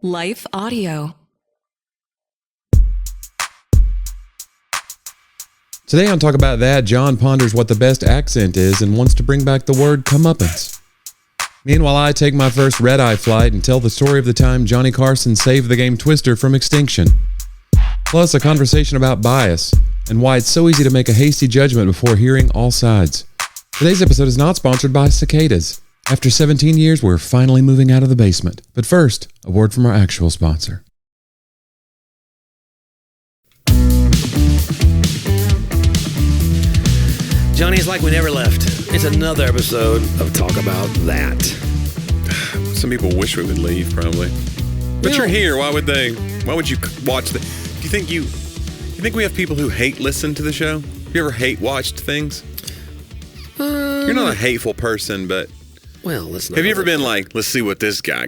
Life Audio. Today on Talk About That, John ponders what the best accent is and wants to bring back the word comeuppance. Meanwhile, I take my first red-eye flight and tell the story of the time Jonny Carson saved the game Twister from extinction. Plus, a conversation about bias and why it's so easy to make a hasty judgment before hearing all sides. Today's episode is not sponsored by cicadas. After 17 years, we're finally moving out of the basement. But first, a word from our actual sponsor. Johnny, it's like we never left. It's another episode of Talk About That. Some people wish we would leave, probably. But you're here. Why would they? Why would you watch the? Do you think we have people who hate listen to the show? Have you ever hate watched things? You're not a hateful person, but well, listen. Have you ever been like, let's see what this guy,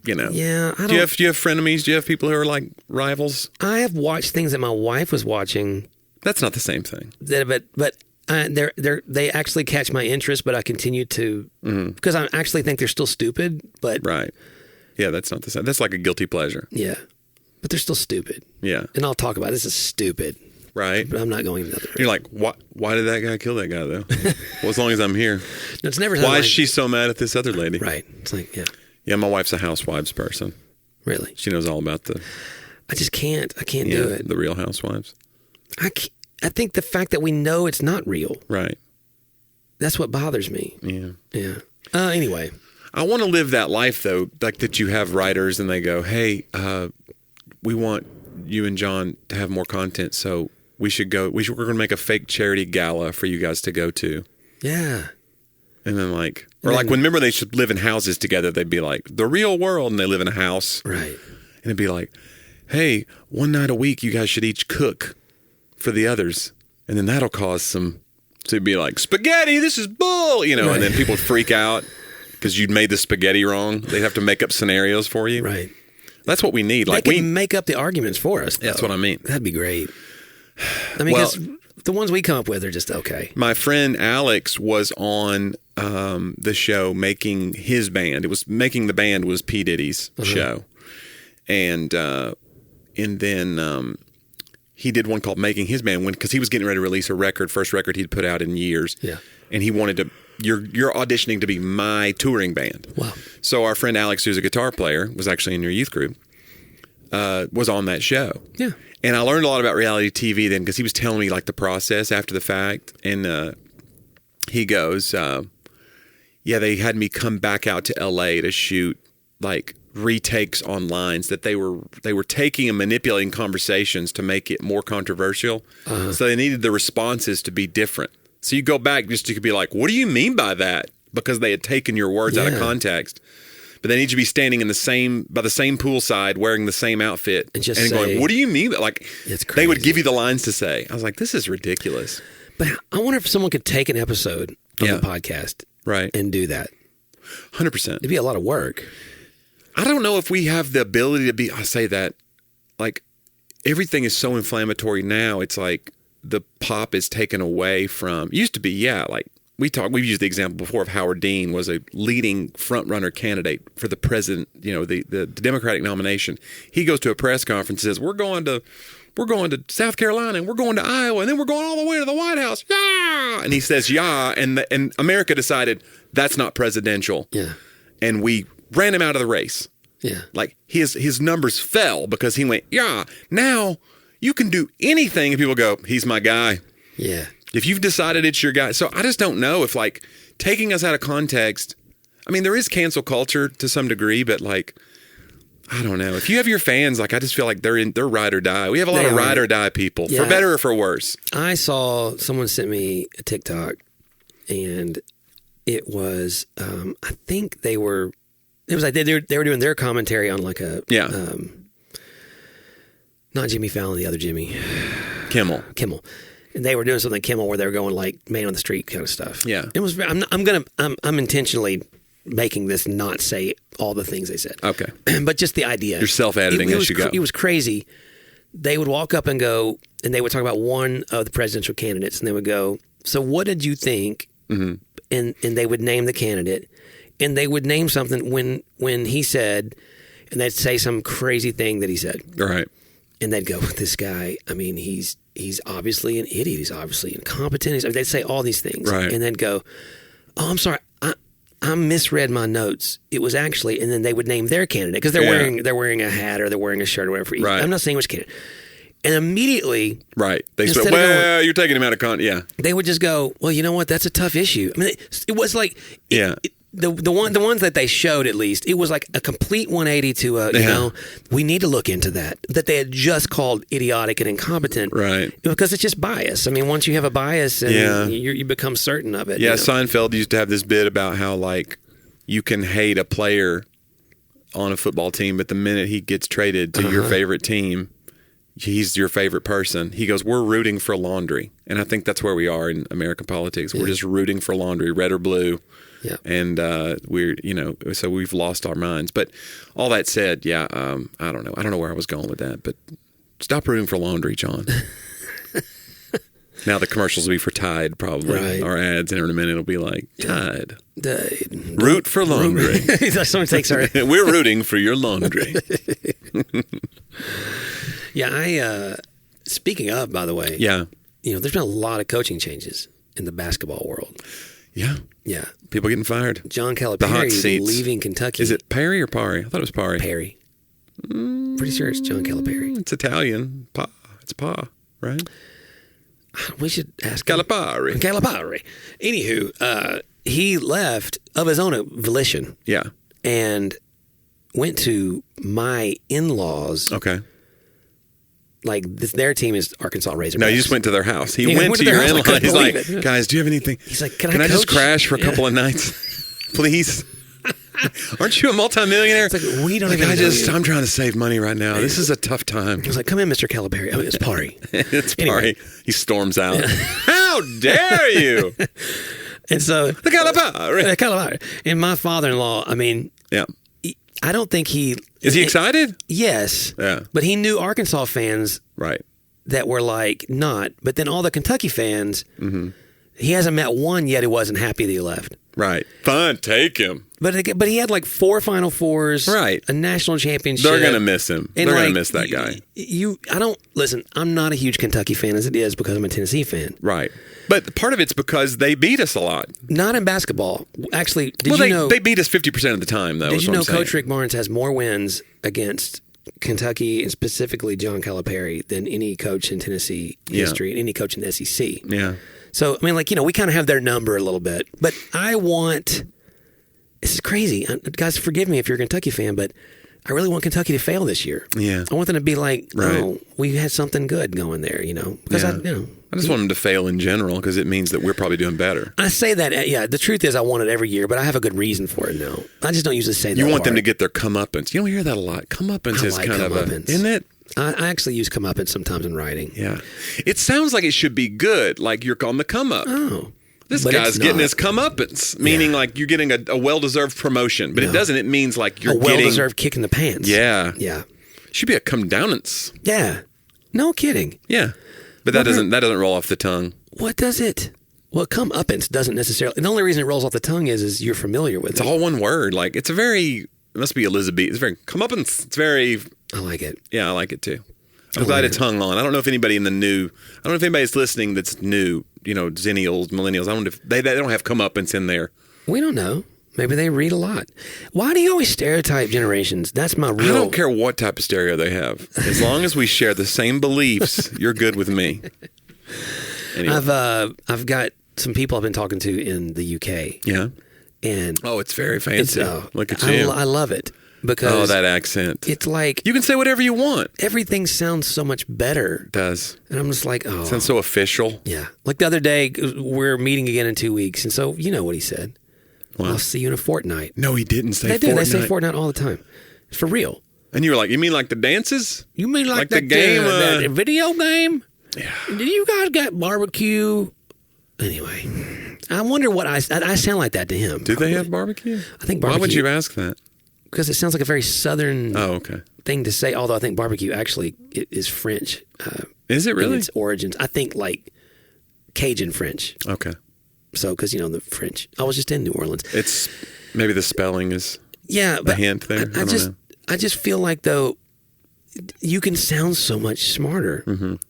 Yeah, I don't. Do you have frenemies? Do you have people who are like rivals? I have watched things that my wife was watching. That's not the same thing. But they actually catch my interest, but I continue to because I actually think they're still stupid. But right, yeah, that's not the same. That's like a guilty pleasure. Yeah, but they're still stupid. Yeah, and I'll talk about this is stupid. Right, but I'm not going into that. You're like, why did that guy kill that guy though? Well, as long as I'm here. No, it's never. Why is she so mad at this other lady? Right. It's like, yeah. Yeah, my wife's a housewives person. Really? She knows all about the. I just can't. I can't do it. The Real Housewives. I think the fact that we know it's not real. Right. That's what bothers me. Yeah. Yeah. Anyway. I want to live that life, though, like that you have writers and they go, hey, we want you and John to have more content, so we're going to make a fake charity gala for you guys to go to. Yeah. And then remember they should live in houses together. They'd be like, the real world, and they live in a house. Right. And it'd be like, hey, one night a week you guys should each cook for the others, and then that'll cause some. So it'd be like, spaghetti, this is bull, right. And then people would freak out because you'd made the spaghetti wrong. They'd have to make up scenarios for you. Right. That's what we need. They can make up the arguments for us. That's what I mean. That'd be great. I mean, because the ones we come up with are just okay. My friend Alex was on the show making his band. It was making the band was P. Diddy's show, and then. He did one called Making His Band because he was getting ready to release a record, first record he'd put out in years. Yeah. And he wanted to, you're auditioning to be my touring band. Wow. So our friend Alex, who's a guitar player, was actually in your youth group, was on that show. Yeah. And I learned a lot about reality TV then because he was telling me like the process after the fact. And he goes, they had me come back out to LA to shoot like retakes on lines that they were taking and manipulating conversations to make it more controversial. So they needed the responses to be different. So you go back just to be like, what do you mean by that? Because they had taken your words out of context. But they need you to be standing by the same poolside wearing the same outfit and going, what do you mean? Like it's crazy. They would give you the lines to say. I was like, this is ridiculous. But I wonder if someone could take an episode of the podcast and do that. 100%. It'd be a lot of work. I don't know if we have the ability to be, I say that, like everything is so inflammatory now. It's like the pop is taken away from, used to be, like we've used the example before of Howard Dean was a leading front runner candidate for the president, the Democratic nomination. He goes to a press conference and says, we're going to South Carolina and we're going to Iowa and then we're going all the way to the White House. Yeah. And he says, yeah. And America decided that's not presidential. Yeah. And we ran him out of the race. Yeah. Like his numbers fell because he went, now you can do anything and people go, he's my guy. Yeah. If you've decided it's your guy. So I just don't know if like taking us out of context, I mean, there is cancel culture to some degree, but like, I don't know. If you have your fans, like I just feel like they're ride or die. We have a lot of ride or die people, for better or for worse. I saw someone sent me a TikTok and it was, I think they were doing their commentary on like a not Jimmy Fallon, the other Jimmy Kimmel, and they were doing something Kimmel where they were going like man on the street kind of stuff. Yeah, it was. I'm intentionally making this not say all the things they said. Okay, but just the idea. You're self-editing as you go. It was crazy. They would walk up and go, and they would talk about one of the presidential candidates, and they would go, "So what did you think?" Mm-hmm. And they would name the candidate, and they would name something when he said, and they'd say some crazy thing that he said. Right. And they'd go, this guy, I mean, he's obviously an idiot. He's obviously incompetent. They'd say all these things. Right. And they'd go, oh, I'm sorry. I misread my notes. It was actually, and then they would name their candidate because they're wearing a hat or they're wearing a shirt or whatever. Right. I'm not saying which candidate. And immediately, right, they said, "Well, you're taking him out of context." Yeah, they would just go, "Well, you know what? That's a tough issue." I mean, it was like, the ones that they showed, at least, it was like a complete 180 to you know, we need to look into that they had just called idiotic and incompetent, right? Because it's just bias. I mean, once you have a bias, and you become certain of it. Yeah, you know? Seinfeld used to have this bit about how like you can hate a player on a football team, but the minute he gets traded to your favorite team, he's your favorite person. He goes, we're rooting for laundry. And I think that's where we are in American politics. We're just rooting for laundry, red or blue. Yeah. And we're, you know, so we've lost our minds. But all that said, I don't know. I don't know where I was going with that, but stop rooting for laundry, John. Now the commercials will be for Tide, probably. Right. Our ads, and in a minute it'll be like, Tide. Root for laundry. Someone takes our... We're rooting for your laundry. Yeah, speaking of, by the way, you know, there's been a lot of coaching changes in the basketball world. Yeah. Yeah. People getting fired. John Calipari leaving Kentucky. Is it Perry or Pari? I thought it was Pari. Perry. Pretty sure it's John Calipari. It's Italian. It's Pa, right? We should ask Calipari. Calipari. Anywho, he left of his own volition. Yeah. And went to my in-laws. Okay. Like their team is Arkansas Razorbacks. No, you just went to their house. He went to your in-laws. He's like, guys, do you have anything? He's like, can I just crash for a couple of nights, please? Aren't you a multimillionaire? It's like, we don't even. I'm trying to save money right now. This is a tough time. I was like, come in, Mr. Calipari. I mean, it's Pari. It's Pari. He storms out. How dare you? And so the Calipari. And my father-in-law, I mean, I don't think he... Is he excited? Yes. Yeah. But he knew Arkansas fans that were like, not. But then all the Kentucky fans, he hasn't met one yet who wasn't happy that he left. Right. Fun. Take him. But he had like 4 Final Fours. Right. A national championship. They're going to miss him. They're going to miss that guy. Listen, I'm not a huge Kentucky fan as it is because I'm a Tennessee fan. Right. But part of it's because they beat us a lot. Not in basketball. Actually, did you know... They beat us 50% of the time, though. Did you know Coach Rick Barnes has more wins against Kentucky, and specifically John Calipari, than any coach in Tennessee history, and any coach in the SEC? Yeah. So, I mean, like, you know, we kind of have their number a little bit. But I want... This is crazy. Guys, forgive me if you're a Kentucky fan, but I really want Kentucky to fail this year. Yeah. I want them to be like, oh, we had something good going there, you know? Because I just want them to fail in general because it means that we're probably doing better. I say that, the truth is I want it every year, but I have a good reason for it now. I just don't usually say that. You want them to get their comeuppance. You don't hear that a lot. Comeuppance is kind of isn't it? I actually use comeuppance sometimes in writing. Yeah. It sounds like it should be good, like you're on the come up. Oh. This guy's getting his comeuppance, meaning like you're getting a well-deserved promotion. But it doesn't. It means like you're getting... A well-deserved kick in the pants. Yeah. Yeah. Should be a come-downance. Yeah. No kidding. Yeah. But that doesn't roll off the tongue. What does it? Well, comeuppance doesn't necessarily... The only reason it rolls off the tongue is you're familiar with it. It's all one word. Like, it's a very... It must be Elizabeth. It's very... Comeuppance. It's very... I like it. Yeah, I like it too. I'm glad it's hung on. I don't know if anybody I don't know if anybody's listening that's new, you know, zennials, millennials. I wonder if they don't have comeuppance in there. We don't know. Maybe they read a lot. Why do you always stereotype generations? That's my real... I don't care what type of stereo they have. As long as we share the same beliefs, you're good with me. Anyway. I've got some people I've been talking to in the UK. Yeah. And it's very fancy. Look at you. I love it. Because that accent. It's like... You can say whatever you want. Everything sounds so much better. It does. And I'm just like, oh. It sounds so official. Yeah. Like the other day, we're meeting again in 2 weeks. And so, you know what he said. Wow. I'll see you in a fortnight. No, he didn't say fortnight. They say fortnight all the time. For real. And you were like, you mean like the dances? You mean like the game? The video game? Yeah. Did you guys get barbecue? Anyway. I wonder what I sound like that to him. Do they have barbecue? I think barbecue. Why would you ask that? Because it sounds like a very southern thing to say, although I think barbecue actually is French. Is it really? In its origins. I think like Cajun French. Okay. So, because, you know, the French. I was just in New Orleans. It's maybe the spelling is a hint there. I just feel like, though, you can sound so much smarter.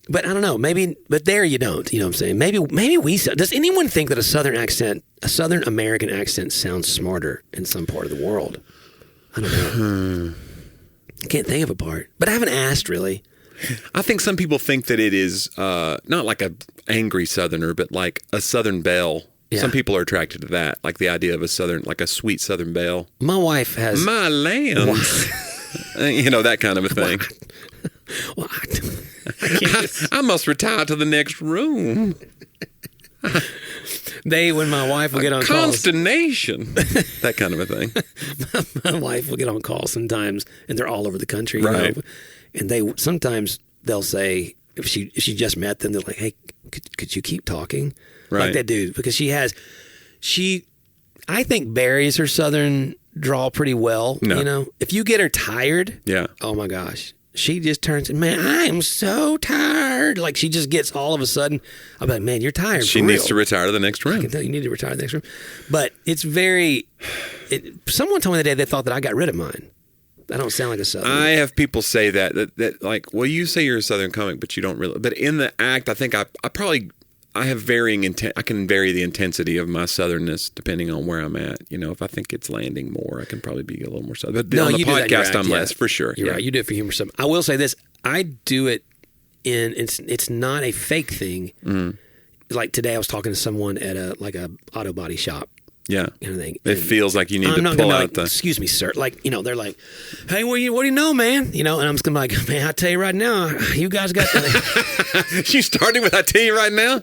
But I don't know. Maybe, but there you don't. You know what I'm saying? Maybe we. Does anyone think that a Southern American accent sounds smarter in some part of the world? I don't know. I can't think of a part. But I haven't asked, really. I think some people think that it is not like a angry Southerner, but like a Southern belle. Yeah. Some people are attracted to that, like the idea of a Southern, like a sweet Southern belle. My wife has... My land. You know, that kind of a thing. What? I must retire to the next room. When my wife will get on consternation. That kind of a thing. My wife will get on calls sometimes, and they're all over the country. Right. You know? And sometimes they'll say, if she just met them, they're like, hey, could you keep talking? Right. Like that dude. Because I think buries her Southern drawl pretty well. No. You know, if you get her tired, yeah. Oh my gosh, she just turns, man, I am so tired. Like she just gets all of a sudden, I'm like, man, you're tired. She needs to retire to the next room. I can tell you need to retire to the next room. But it's someone told me the day they thought that I got rid of mine. I don't sound like a Southern. I have people say that like, well, you say you're a Southern comic, but you don't really. But in the act, I think I have varying intent. I can vary the intensity of my Southernness depending on where I'm at. You know, if I think it's landing more, I can probably be a little more Southern. But on the podcast, I'm less for sure. You're right. You do it for humor. I will say this: I do it it's not a fake thing. Like today, I was talking to someone at a auto body shop. Yeah, and it feels like you need to pull out the. Excuse me, sir. Like, you know, they're like, "Hey, what do you know, man?" You know, and I'm just gonna be like, "Man, I tell you right now, you guys got." You starting with "I tell you right now."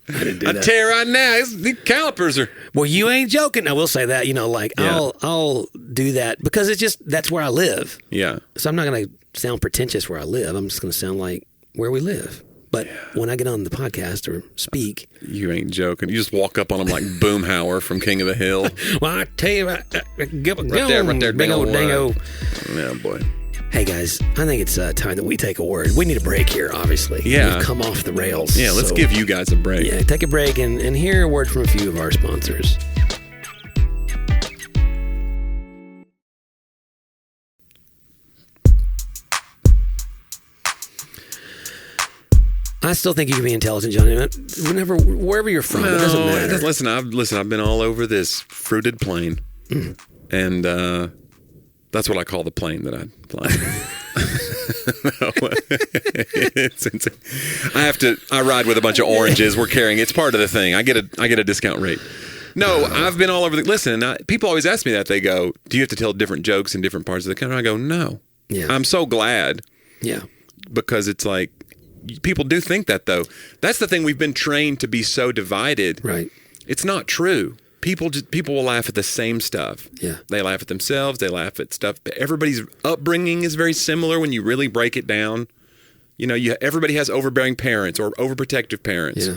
I didn't do that. I tell you right now, the calipers are. Well, you ain't joking. I will say that. You know, like I'll do that because it's just that's where I live. Yeah. So I'm not gonna sound pretentious where I live. I'm just gonna sound like where we live. But when I get on the podcast or speak... You ain't joking. You just walk up on them like Boomhauer from King of the Hill. Well, I tell you, right there, big old dango. Yeah, boy. Hey, guys, I think it's time that we take a word. We need a break here, obviously. Yeah. We've come off the rails. Yeah, let's give you guys a break. Yeah, take a break and hear a word from a few of our sponsors. I still think you can be intelligent, Johnny. Wherever you're from, it doesn't matter. Listen, I've been all over this fruited plain, and that's what I call the plane that I fly. I ride with a bunch of oranges. We're carrying. It's part of the thing. I get a discount rate. No, I've been all over the. Listen, people always ask me that. They go, "Do you have to tell different jokes in different parts of the country?" I go, "No." Yeah. I'm so glad. Yeah. Because it's like. People do think that, though. That's the thing. We've been trained to be so divided. Right. It's not true. People will laugh at the same stuff. Yeah. They laugh at themselves. They laugh at stuff. But everybody's upbringing is very similar when you really break it down. You know, everybody has overbearing parents or overprotective parents. Yeah.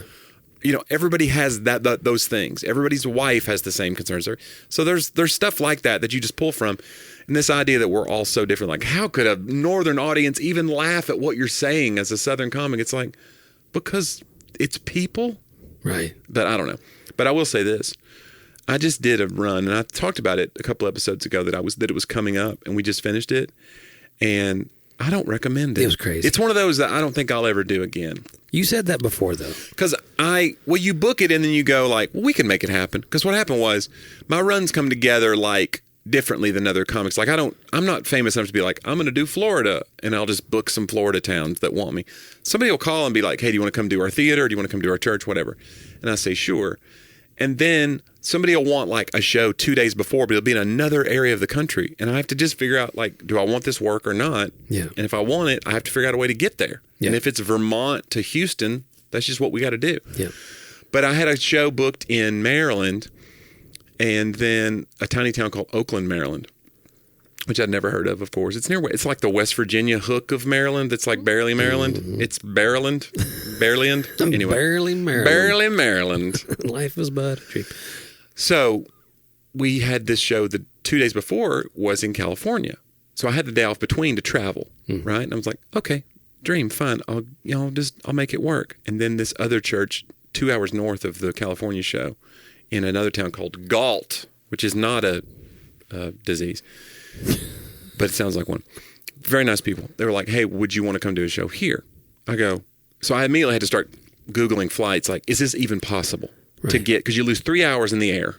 You know, everybody has those things. Everybody's wife has the same concerns. So there's stuff like that you just pull from. And this idea that we're all so different, like how could a northern audience even laugh at what you're saying as a southern comic? It's like, because it's people. Right. But I don't know. But I will say this. I just did a run, and I talked about it a couple episodes ago that it was coming up, and we just finished it. And I don't recommend it. It was crazy. It's one of those that I don't think I'll ever do again. You said that before, though. Because you book it and then you go like, well, we can make it happen. Because what happened was my runs come together like differently than other comics. Like I'm not famous enough to be like, I'm going to do Florida and I'll just book some Florida towns that want me. Somebody will call and be like, hey, do you want to come do our theater? Do you want to come do our church? Whatever. And I say, sure. And then somebody will want like a show 2 days before, but it'll be in another area of the country. And I have to just figure out like, do I want this work or not? Yeah. And if I want it, I have to figure out a way to get there. Yeah. And if it's Vermont to Houston, that's just what we got to do. Yeah. But I had a show booked in Maryland and then a tiny town called Oakland, Maryland, which I'd never heard of course. It's like the West Virginia hook of Maryland. It's like barely Maryland. Mm-hmm. It's Maryland. Anyway. Barely Maryland. Barely Maryland. Life is but a dream. So we had this show the 2 days before was in California. So I had the day off between to travel, right? And I was like, okay, dream, fine. I'll make it work. And then this other church 2 hours north of the California show in another town called Galt, which is not a disease. but it sounds like one. Very nice people. They were like, hey, would you want to come do a show here? I go, so I immediately had to start Googling flights. Like, is this even possible to get, because you lose 3 hours in the air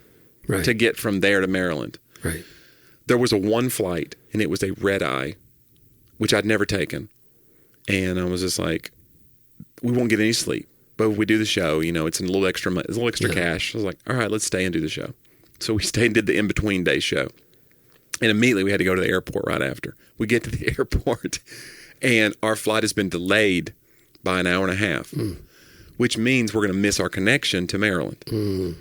to get from there to Maryland. Right. There was a one flight, and it was a red eye, which I'd never taken. And I was just like, we won't get any sleep. But if we do the show, you know, it's a little extra cash. I was like, all right, let's stay and do the show. So we stayed and did the in-between day show. And immediately we had to go to the airport right after. We get to the airport, and our flight has been delayed by an hour and a half, which means we're going to miss our connection to Maryland.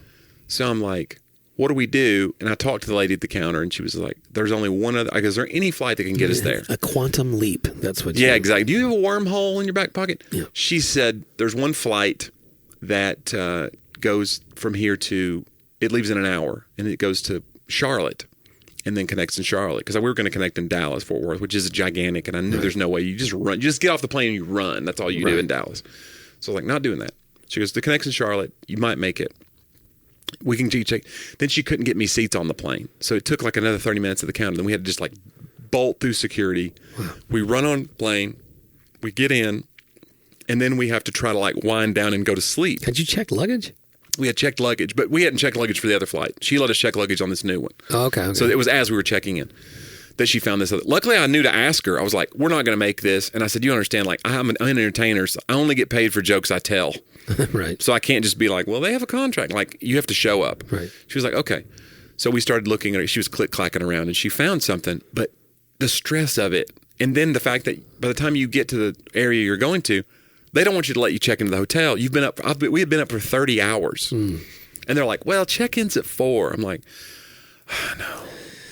So I'm like, what do we do? And I talked to the lady at the counter, and she was like, there's only one other. I go, is there any flight that can get us there? A quantum leap. That's what. Yeah, exactly. Do you have a wormhole in your back pocket? Yeah. She said there's one flight that goes from here to, it leaves in an hour, and it goes to Charlotte and then connects in Charlotte. Because we were going to connect in Dallas, Fort Worth, which is gigantic, and I knew there's no way. You just run. You just get off the plane and you run. That's all you do in Dallas. So I was like, not doing that. She goes, the connects in Charlotte, you might make it. We can check. Then she couldn't get me seats on the plane. So it took like another 30 minutes at the counter. Then we had to just like bolt through security. Wow. We run on the plane. We get in. And then we have to try to like wind down and go to sleep. Had you checked luggage? We had checked luggage, but we hadn't checked luggage for the other flight. She let us check luggage on this new one. Oh, okay. So it was as we were checking in that she found this other. Luckily, I knew to ask her. I was like, we're not going to make this. And I said, you understand, like, I'm an entertainer, so I only get paid for jokes I tell. Right. So I can't just be like, well, they have a contract. Like, you have to show up. Right. She was like, okay. So we started looking at it. She was click-clacking around, and she found something. But the stress of it, and then the fact that by the time you get to the area you're going to, they don't want you to let you check into the hotel. You've been up. We had been up for 30 hours. And they're like, well, check-in's at 4. I'm like, oh, no.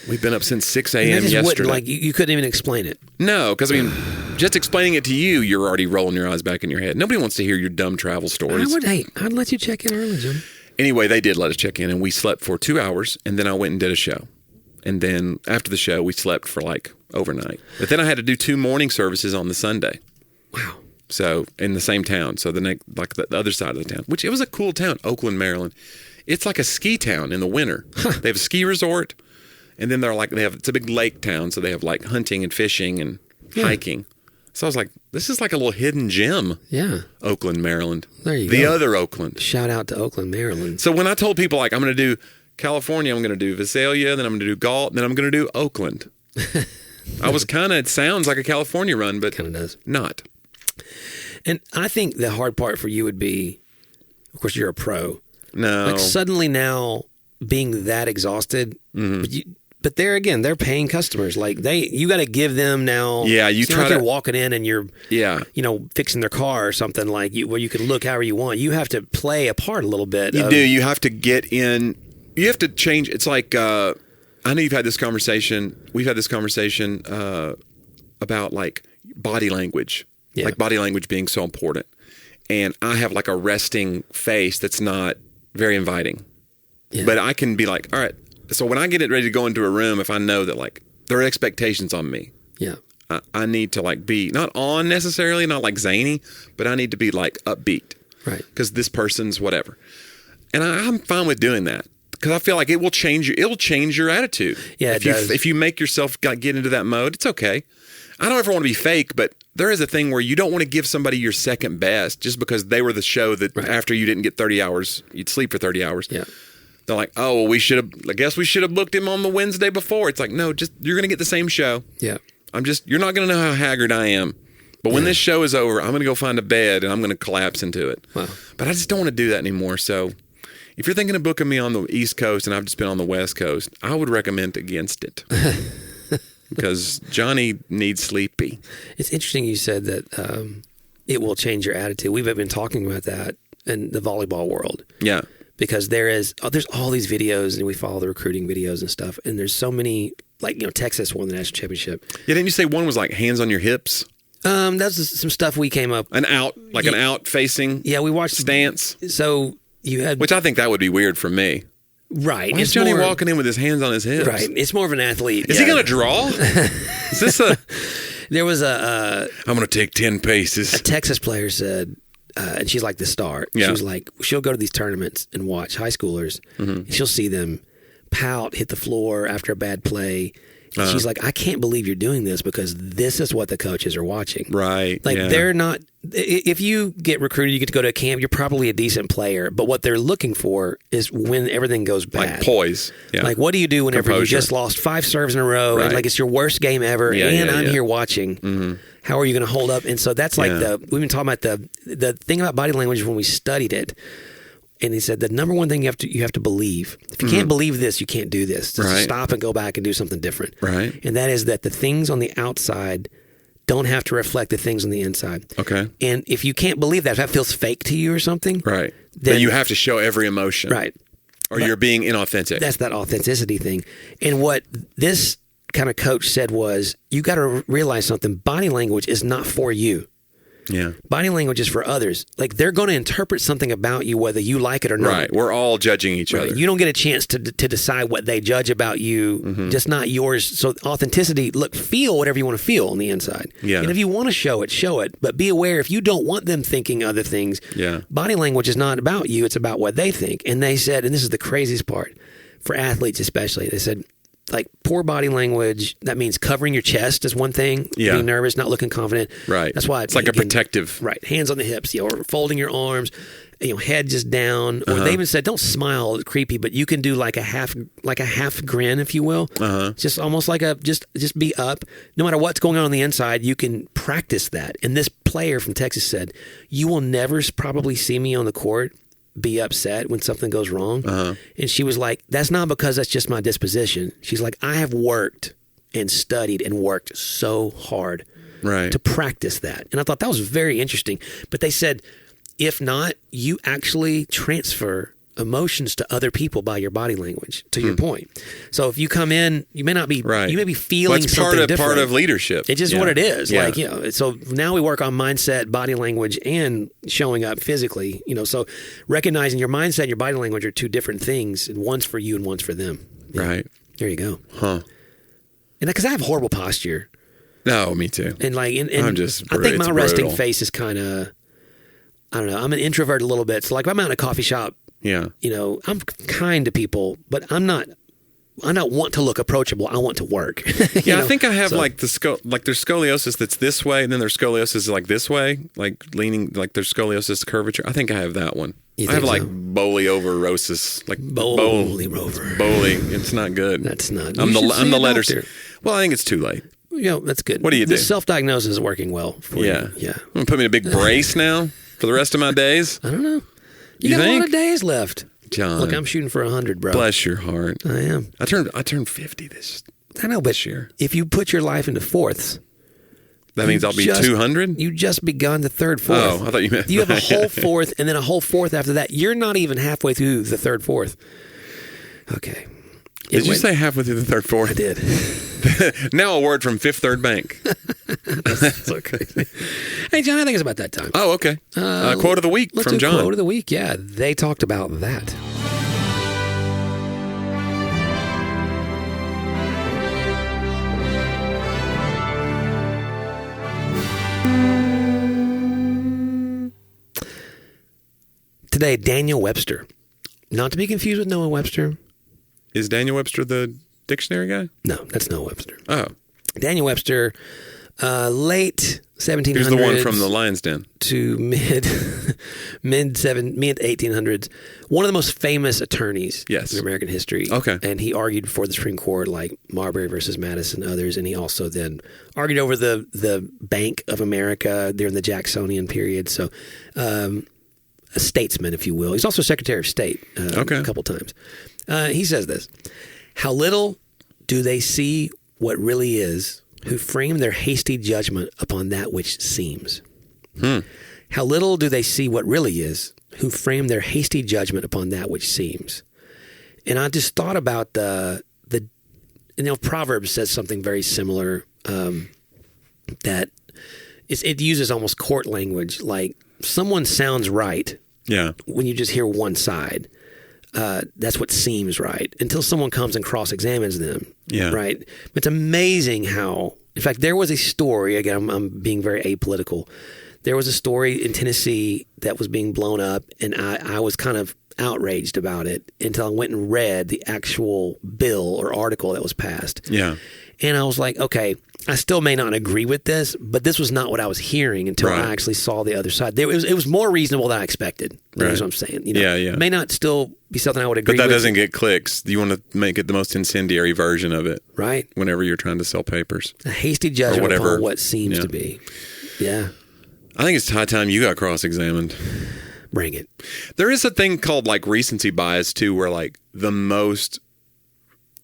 We've been up since 6 a.m. yesterday. Like, you couldn't even explain it. No, because, I mean, just explaining it to you, you're already rolling your eyes back in your head. Nobody wants to hear your dumb travel stories. I'd let you check in early, Jim. Anyway, they did let us check in, and we slept for 2 hours, and then I went and did a show. And then after the show, we slept for, like, overnight. But then I had to do 2 morning services on the Sunday. Wow. So, in the same town. So, the other side of the town, which it was a cool town, Oakland, Maryland. It's like a ski town in the winter. They have a ski resort. And then it's a big lake town, so they have like hunting and fishing and hiking. So I was like, this is like a little hidden gem. Yeah. Oakland, Maryland. There you go. The other Oakland. Shout out to Oakland, Maryland. So when I told people like I'm going to do California, I'm going to do Visalia, then I'm going to do Galt, then I'm going to do Oakland. It sounds like a California run, but kind of does. Not. And I think the hard part for you would be, of course, you're a pro. No. Like suddenly now being that exhausted, but there again, they're paying customers. Like you got to give them now. Yeah, you try you're walking in and you're, you know, fixing their car or something like where you can look however you want. You have to play a part a little bit. You do. You have to get in. You have to change. It's like I know you've had this conversation. We've had this conversation about like body language, like body language being so important. And I have like a resting face that's not very inviting. Yeah. But I can be like, all right. So when I get it ready to go into a room, if I know that like there are expectations on me, I need to like be not on necessarily, not like zany, but I need to be like upbeat, right? Because this person's whatever, and I'm fine with doing that because I feel like it will change you. It will change your attitude. Yeah, if you make yourself get into that mode, it's okay. I don't ever want to be fake, but there is a thing where you don't want to give somebody your second best just because they were the show that after you didn't get 30 hours, you'd sleep for 30 hours. Yeah. They're like, oh, well, I guess we should have booked him on the Wednesday before. It's like, no, you're going to get the same show. Yeah. You're not going to know how haggard I am. But when this show is over, I'm going to go find a bed and I'm going to collapse into it. Wow. But I just don't want to do that anymore. So if you're thinking of booking me on the East Coast and I've just been on the West Coast, I would recommend against it. Because Johnny needs sleepy. It's interesting you said that it will change your attitude. We've been talking about that in the volleyball world. Yeah. Because there's all these videos, and we follow the recruiting videos and stuff, and there's so many, like, you know, Texas won the national championship. Yeah, didn't you say one was like hands on your hips? That's some stuff we came up. An out facing. Yeah, we watched stance. So you had, which I think that would be weird for me. Right. Why is Johnny walking in with his hands on his hips? Right. It's more of an athlete. Is he going to draw? Is this There was I'm going to take 10 paces. A Texas player said, and she's like the star. Yeah. She was like, she'll go to these tournaments and watch high schoolers. And she'll see them pout, hit the floor after a bad play, She's like, I can't believe you're doing this because this is what the coaches are watching. Right. Like they're not, if you get recruited, you get to go to a camp, you're probably a decent player. But what they're looking for is when everything goes bad. Like poise. Yeah. Like, what do you do whenever Composure. you just lost 5 serves in a row and like it's your worst game ever and I'm here watching? Mm-hmm. How are you going to hold up? And so that's like we've been talking about the thing about body language when we studied it. And he said the number one thing you have to believe. If you can't believe this, you can't do this. Just stop and go back and do something different. Right. And that is that the things on the outside don't have to reflect the things on the inside. Okay. And if you can't believe that, if that feels fake to you or something. Right. Then you have to show every emotion. Right. Or you're being inauthentic. That's that authenticity thing. And what this kind of coach said was, you got to realize something. Body language is not for you. Yeah. Body language is for others. Like they're going to interpret something about you whether you like it or not. Right. We're all judging each other. You don't get a chance to decide what they judge about you, just not yours. So authenticity, look, feel whatever you want to feel on the inside. Yeah. And if you want to show it. But be aware if you don't want them thinking other things, body language is not about you. It's about what they think. And they said, and this is the craziest part, for athletes especially, they said, like poor body language, that means covering your chest is one thing. Yeah. Being nervous, not looking confident. Right. That's why it's like a protective. Right. Hands on the hips, or folding your arms, head just down. Or they even said, don't smile, it's creepy, but you can do like a half grin, if you will. Just almost like just be up. No matter what's going on the inside, you can practice that. And this player from Texas said, you will never probably see me on the court be upset when something goes wrong. And she was like, that's not because that's just my disposition. She's like, I have worked and studied and worked so hard to practice that. And I thought that was very interesting. But they said, if not, you actually transfer emotions to other people by your body language, to your point. So if you come in, you may not be, you may be feeling something different. Part of leadership. It's just what it is. Like, so now we work on mindset, body language, and showing up physically, so recognizing your mindset and your body language are two different things, and one's for you and one's for them. Right. There you go. Huh. And because I have horrible posture. No, me too. And like, and I'm just, I think my resting brutal. face is kind of, I don't know, I'm an introvert a little bit. So like if I'm out in a coffee shop, I'm kind to people, but I don't want to look approachable. I want to work. I think I have like there's scoliosis that's this way, and then there's scoliosis like this way, like leaning, like there's scoliosis curvature. I think I have that one. I have like bolioverosis, like Bowley. It's not good. That's not. I'm the letters. Well, I think it's too late. That's good. What do you do? The self-diagnosis is working well for you. Yeah. I'm gonna put me in a big brace now for the rest of my days. I don't know. You got a lot of days left, John. Look, I'm shooting for 100, bro. Bless your heart. I am. I turned 50 this. I know, but this year. If you put your life into fourths, that means I'll be 200. You just begun the third fourth. Oh, I thought you meant you have a whole fourth and then a whole fourth after that. You're not even halfway through the third fourth. Okay. Did you say halfway through the third fourth? I did. Now a word from Fifth Third Bank. That's so crazy. Hey, John, I think it's about that time. Oh, okay. Quote of the week from John. Quote of the week. Yeah, they talked about that. Today, Daniel Webster. Not to be confused with Noah Webster. Is Daniel Webster the dictionary guy? No, that's Noah Webster. Oh. Daniel Webster, late 1700s. He's the one from the Lion's Den. To mid 1800s. One of the most famous attorneys in American history. Okay. And he argued before the Supreme Court, like Marbury versus Madison and others. And he also then argued over the Bank of America during the Jacksonian period. So, a statesman, if you will. He's also Secretary of State a couple times. He says this: how little do they see what really is, who frame their hasty judgment upon that which seems. How little do they see what really is, who frame their hasty judgment upon that which seems. And I just thought about Proverbs says something very similar, that it uses almost court language, like someone sounds right when you just hear one side. That's what seems right until someone comes and cross-examines them. Right. It's amazing how, in fact, there was a story, again, I'm being very apolitical. There was a story in Tennessee that was being blown up, and I was kind of outraged about it until I went and read the actual bill or article that was passed. Yeah. And I was like, okay, I still may not agree with this, but this was not what I was hearing until I actually saw the other side. It was more reasonable than I expected. That's what I'm saying. You know, yeah. It may not still be something I would agree with. But that doesn't get clicks. You want to make it the most incendiary version of it. Right. Whenever you're trying to sell papers. A hasty judgment upon what seems to be. Yeah. I think it's high time you got cross-examined. Bring it. There is a thing called like recency bias too, where like the most,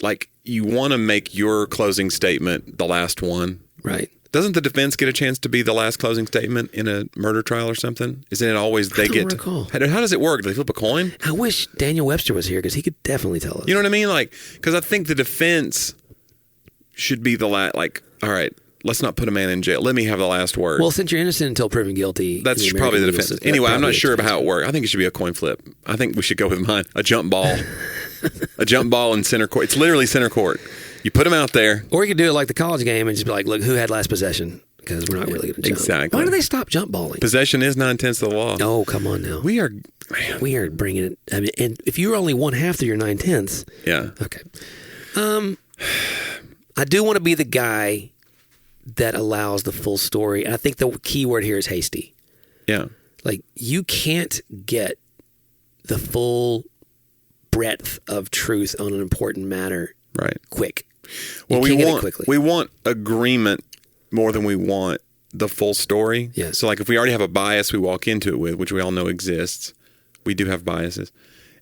like you want to make your closing statement the last one. Right. Doesn't the defense get a chance to be the last closing statement in a murder trial or something? Isn't it always they get? Recall. How does it work? Do they flip a coin? I wish Daniel Webster was here because he could definitely tell us. You know what I mean? Like, because I think the defense should be the last. Like, all right, let's not put a man in jail. Let me have the last word. Well, since you're innocent until proven guilty, that's probably the defense. Anyway, I'm not sure about how it works. I think it should be a coin flip. I think we should go with mine. A jump ball. A jump ball in center court. It's literally center court. You put them out there. Or you could do it like the college game and just be like, look, who had last possession? Because we're not really going to jump. Exactly. Why do they stop jump balling? Possession is 9/10 of the law. Oh, come on now. We are bringing it. I mean, and if you're only 1/2 through your 9/10. Yeah. Okay. I do want to be the guy that allows the full story. And I think the key word here is hasty. Yeah. Like, you can't get the full breadth of truth on an important matter quick. Well, we want agreement more than we want the full story. Yes. So like if we already have a bias we walk into it with, which we all know exists, we do have biases,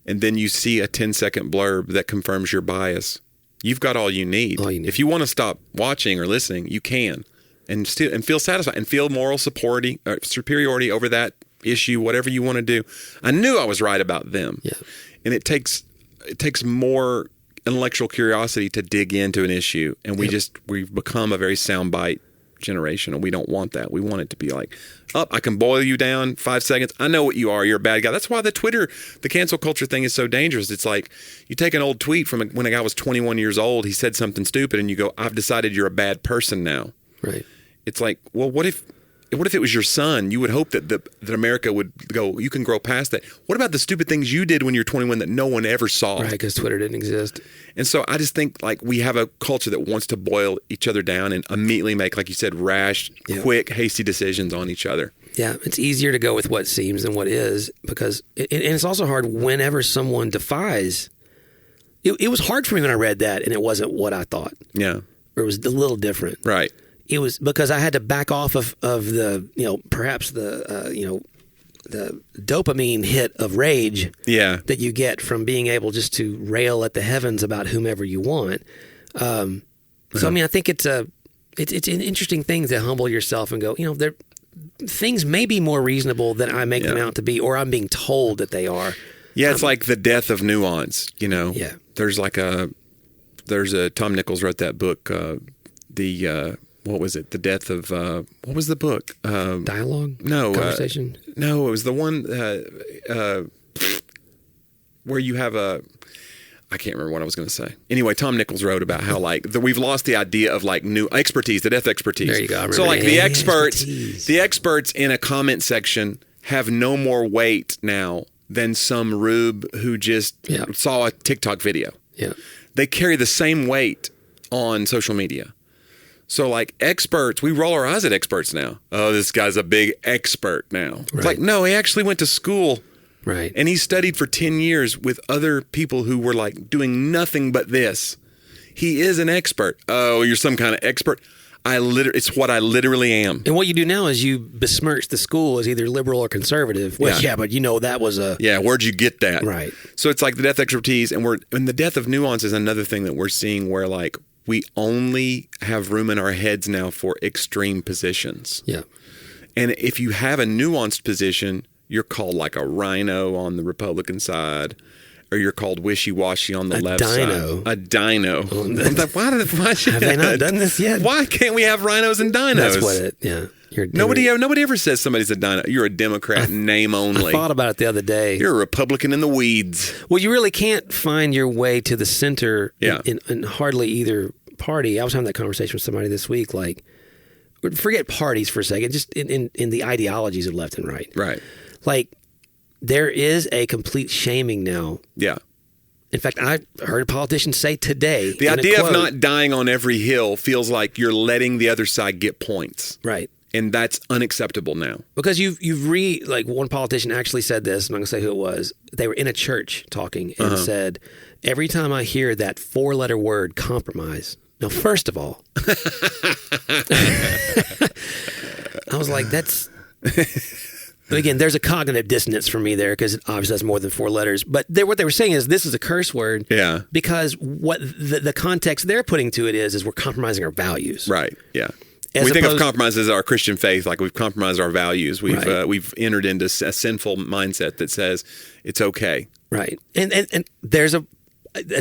and then you see a 10-second blurb that confirms your bias, you've got all you need. If you want to stop watching or listening, you can, and feel satisfied and feel moral superiority over that issue, whatever you want to do. I knew I was right about them. Yeah. And it takes more intellectual curiosity to dig into an issue, and we've become a very soundbite generation, and we don't want that. We want it to be like, I can boil you down 5 seconds. I know what you are. You're a bad guy. That's why the cancel culture thing is so dangerous. It's like you take an old tweet from when a guy was 21 years old. He said something stupid, and you go, I've decided you're a bad person now. Right. It's like, well, what if it was your son? You would hope that America would go, you can grow past that. What about the stupid things you did when you're 21 that no one ever saw? Right, because Twitter didn't exist. And so I just think like we have a culture that wants to boil each other down and immediately make, like you said, rash, quick, hasty decisions on each other. Yeah, it's easier to go with what seems than what is, because and it's also hard whenever someone defies. It was hard for me when I read that and it wasn't what I thought. Yeah. Or it was a little different. Right. It was because I had to back off of the, perhaps the dopamine hit of rage that you get from being able just to rail at the heavens about whomever you want. So, I mean, I think it's an interesting thing to humble yourself and go, things may be more reasonable than I make them out to be, or I'm being told that they are. Yeah, it's like the death of nuance, Yeah. There's a Tom Nichols wrote that book, what was it? The death of, what was the book? Dialogue? No. Conversation? No, it was the one where you have I can't remember what I was going to say. Anyway, Tom Nichols wrote about how we've lost the idea of like new expertise, the death expertise. There you go. So like the experts in a comment section have no more weight now than some rube who just saw a TikTok video. Yeah. They carry the same weight on social media. So like experts, we roll our eyes at experts now. Oh, this guy's a big expert now. Right. It's like, no, he actually went to school. Right. And he studied for 10 years with other people who were like doing nothing but this. He is an expert. Oh, you're some kind of expert. It's what I literally am. And what you do now is you besmirch the school as either liberal or conservative. Well, but that was a... Yeah, where'd you get that? Right. So it's like the death expertise, and the death of nuance is another thing that we're seeing where like we only have room in our heads now for extreme positions. Yeah. And if you have a nuanced position, you're called like a rhino on the Republican side, or you're called wishy-washy on the left side. A dino. Why have they not done this yet? Why can't we have rhinos and dinos? That's what Nobody ever says somebody's a dino. You're a Democrat, name only. I thought about it the other day. You're a Republican in the weeds. Well, you really can't find your way to the center in hardly either party. I was having that conversation with somebody this week, like, forget parties for a second, just in the ideologies of left and right. Right. Like, there is a complete shaming now. Yeah. In fact, I heard a politician say today. The idea of not dying on every hill feels like you're letting the other side get points. Right. And that's unacceptable now. Because like one politician actually said this, I'm not going to say who it was. They were in a church talking and said, every time I hear that 4-letter word, compromise. Now, first of all, I was like, that's... But again, there's a cognitive dissonance for me there because it obviously has more than 4 letters. But what they were saying is this is a curse word. Yeah. Because what the context they're putting to it is we're compromising our values. Right. Yeah. We think of compromise as our Christian faith, like we've compromised our values. We've entered into a sinful mindset that says it's okay. Right. And there's a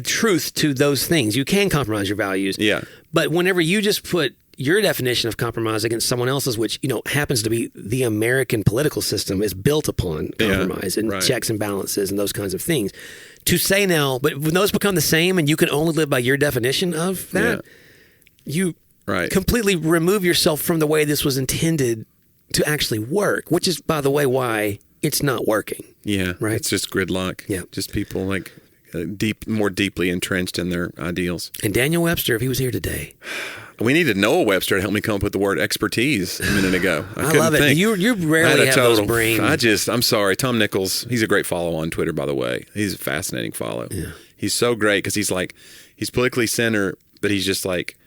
truth to those things. You can compromise your values. Yeah. But whenever you just put your definition of compromise against someone else's, which happens to be the American political system, is built upon compromise and checks and balances and those kinds of things. To say now, but when those become the same and you can only live by your definition of that, you completely remove yourself from the way this was intended to actually work, which is, by the way, why it's not working. Yeah, right. It's just gridlock. Yeah, just people like more deeply entrenched in their ideals. And Daniel Webster, if he was here today. We needed Noah Webster to help me come up with the word expertise a minute ago. I love it. Think. You rarely have those brains. I'm sorry. Tom Nichols, he's a great follow on Twitter, by the way. He's a fascinating follow. Yeah. He's so great because he's politically center, but he's just like,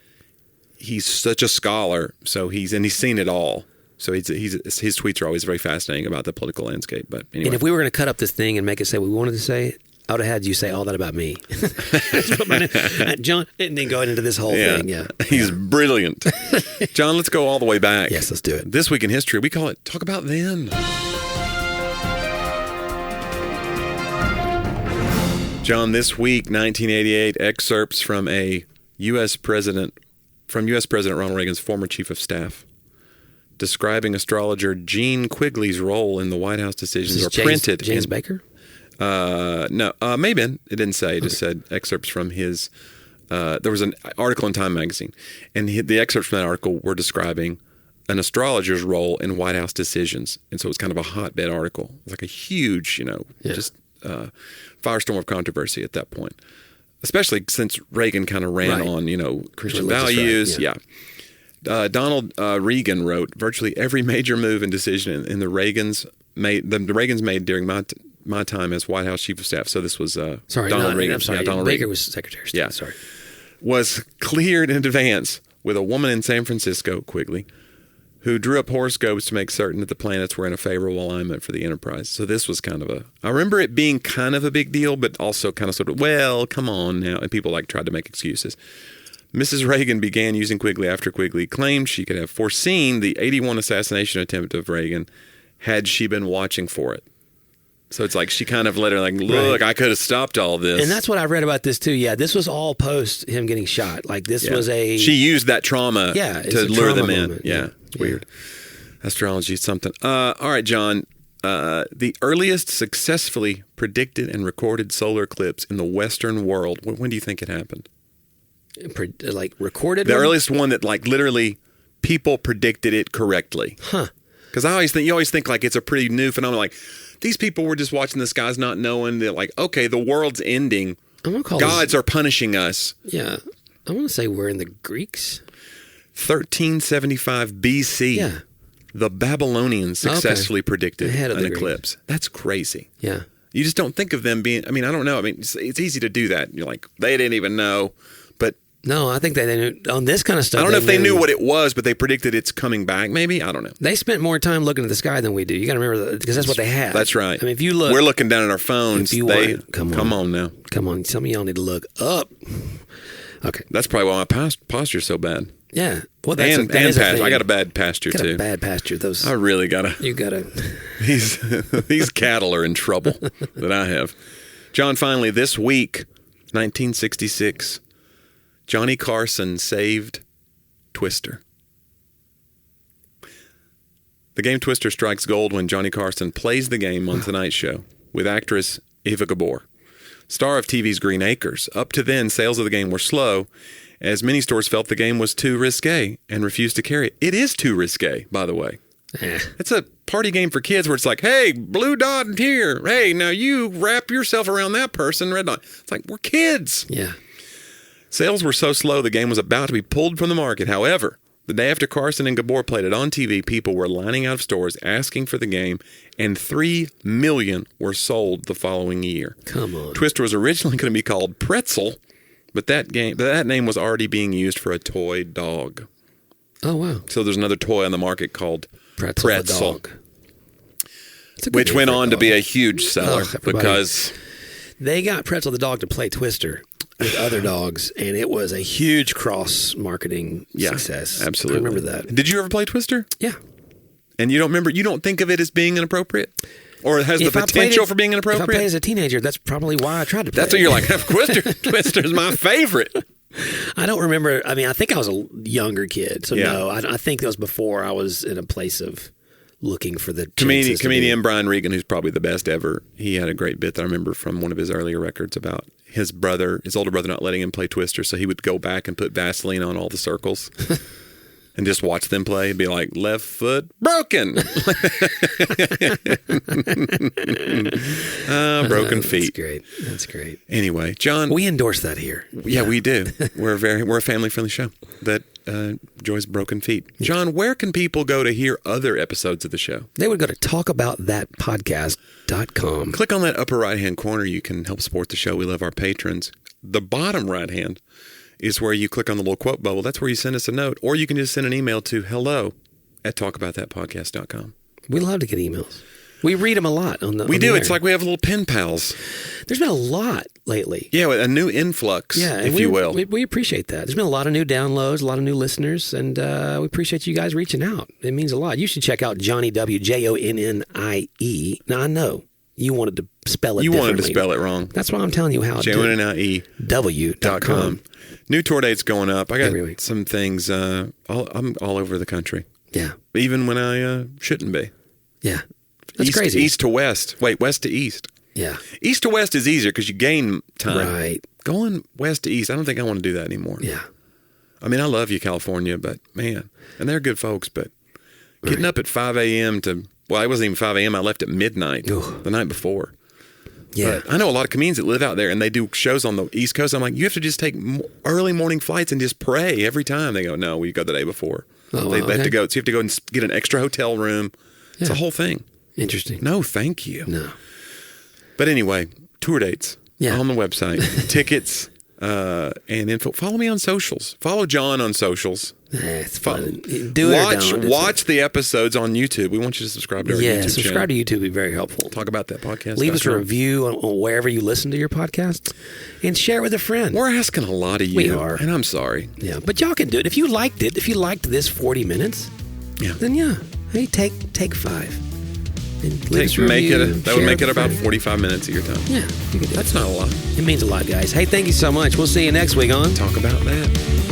he's such a scholar. So he's seen it all. So his tweets are always very fascinating about the political landscape. But anyway. And if we were going to cut up this thing and make it say what we wanted to say, I would have had you say all that about me. John, and then go into this whole thing. Yeah. He's brilliant. John, let's go all the way back. Yes, let's do it. This Week in History, we call it Talk About Then. John, this week, 1988, excerpts from U.S. President Ronald Reagan's former chief of staff describing astrologer Gene Quigley's role in the White House decisions are printed. James Baker? No, maybe it didn't say. It just said excerpts from his. There was an article in Time magazine, and the excerpts from that article were describing an astrologer's role in White House decisions, and so it was kind of a hotbed article. It was like a huge, just firestorm of controversy at that point, especially since Reagan kind of ran on Christian values. Yeah. Donald Reagan wrote virtually every major move and decision in the Reagans made during my time as White House chief of staff. So this was Donald Reagan. I'm sorry. Yeah, Donald Baker Reagan was secretary of state. Yeah, Sorry. Was cleared in advance with a woman in San Francisco, Quigley, who drew up horoscopes to make certain that the planets were in a favorable alignment for the enterprise. So this was kind of I remember it being kind of a big deal, but also kind of sort of, well, come on now. And people tried to make excuses. Mrs. Reagan began using Quigley after Quigley claimed she could have foreseen the 81 assassination attempt of Reagan had she been watching for it. So it's like she kind of let her look, I could have stopped all this. And that's what I read about this too. Yeah, this was all post him getting shot. Like this was she used that trauma to lure them in. Moment. Yeah, it's weird. Astrology is something. All right, John. The earliest successfully predicted and recorded solar eclipse in the Western world. When do you think it happened? Recorded? The earliest one that literally people predicted it correctly. Huh. Because you always think it's a pretty new phenomenon. These people were just watching the skies, not knowing that okay, the world's ending. Gods are punishing us. Yeah. I want to say we're in the Greeks. 1375 BC. Yeah. The Babylonians successfully predicted an eclipse. Greeks. That's crazy. Yeah. You just don't think of them being, I don't know. It's easy to do that. You're they didn't even know. But no, I think they knew on this kind of stuff. I don't know if they knew what it was, but they predicted it's coming back. Maybe. I don't know. They spent more time looking at the sky than we do. You got to remember that because that's what they had. That's right. If you look, we're looking down at our phones. Come on now. Come on. Some of y'all need to look up. Okay. That's probably why my posture's so bad. Yeah. Well, I got a bad pasture too. A bad pasture. I really gotta. You gotta. These cattle are in trouble that I have. John, finally, this week, 1966, Jonny Carson saved Twister. The game Twister strikes gold when Jonny Carson plays the game on Tonight Show with actress Eva Gabor, star of TV's Green Acres. Up to then, sales of the game were slow, as many stores felt the game was too risque and refused to carry it. It is too risque, by the way. It's a party game for kids where it's like, hey, blue dot here. Hey, now you wrap yourself around that person. Red dot. It's like, we're kids. Yeah. Sales were so slow, the game was about to be pulled from the market. However, the day after Carson and Gabor played it on TV, people were lining out of stores asking for the game, and 3 million were sold the following year. Come on. Twister was originally going to be called Pretzel, but that name was already being used for a toy dog. Oh, wow. So there's another toy on the market called Pretzel. The dog. Which went on to be a huge seller because they got Pretzel the dog to play Twister with other dogs, and it was a huge cross-marketing success. Absolutely. I remember that. Did you ever play Twister? Yeah. And you don't think of it as being inappropriate? Or it has the potential for being inappropriate? If I played as a teenager, that's probably why I tried to play That's what you're like, Twister's my favorite. I don't remember. I mean, I think I was a younger kid, so no, I think that was before I was in a place of looking for the comedian Brian Regan, who's probably the best ever. He had a great bit that I remember from one of his earlier records about his older brother not letting him play Twister, so he would go back and put Vaseline on all the circles and just watch them play and be like, left foot broken. Broken feet. That's great. Anyway, John. We endorse that here. Yeah, we do. We're a family-friendly show that enjoys broken feet. John, where can people go to hear other episodes of the show? They would go to talkaboutthatpodcast.com. Click on that upper right-hand corner. You can help support the show. We love our patrons. The bottom right-hand is where you click on the little quote bubble. That's where you send us a note. Or you can just send an email to hello@talkaboutthatpodcast.com. We love to get emails. We read them a lot. We do. It's like we have little pen pals. There's been a lot lately. Yeah, a new influx, if you will. We appreciate that. There's been a lot of new downloads, a lot of new listeners, and we appreciate you guys reaching out. It means a lot. You should check out Jonny W, Jonnie. Now, I know you wanted to spell it differently. You wanted to spell it wrong. That's why I'm telling you how to do it. JonnieW.com. New tour dates going up. I got some things. I'm all over the country. Yeah. Even when I shouldn't be. Yeah. That's crazy. East to west. Wait, west to east. Yeah. East to west is easier because you gain time. Right. Going west to east, I don't think I want to do that anymore. Yeah. I mean, I love you, California, but man, and they're good folks, but getting up at 5 a.m. it wasn't even 5 a.m. I left at midnight the night before. Yeah. But I know a lot of comedians that live out there and they do shows on the East Coast. I'm like, you have to just take early morning flights and just pray every time. They go, no, we go the day before. They have to go. So you have to go and get an extra hotel room. It's a whole thing. Interesting. No, thank you. No. But anyway, tour dates on the website, tickets, and info. Follow me on socials. Follow John on socials. It's fun. Do it or don't. Watch the episodes on YouTube. We want you to subscribe to our YouTube channel. Subscribe to YouTube would be very helpful. Talk about that podcast. Leave us a review on wherever you listen to your podcasts and share it with a friend. We're asking a lot of you. We are. And I'm sorry. Yeah, but y'all can do it. If you liked this 40 minutes, then hey, take 5. That would make it about 45 minutes of your time. Yeah, you can do That's not a lot. It means a lot, guys. Hey, thank you so much. We'll see you next week on Talk About That.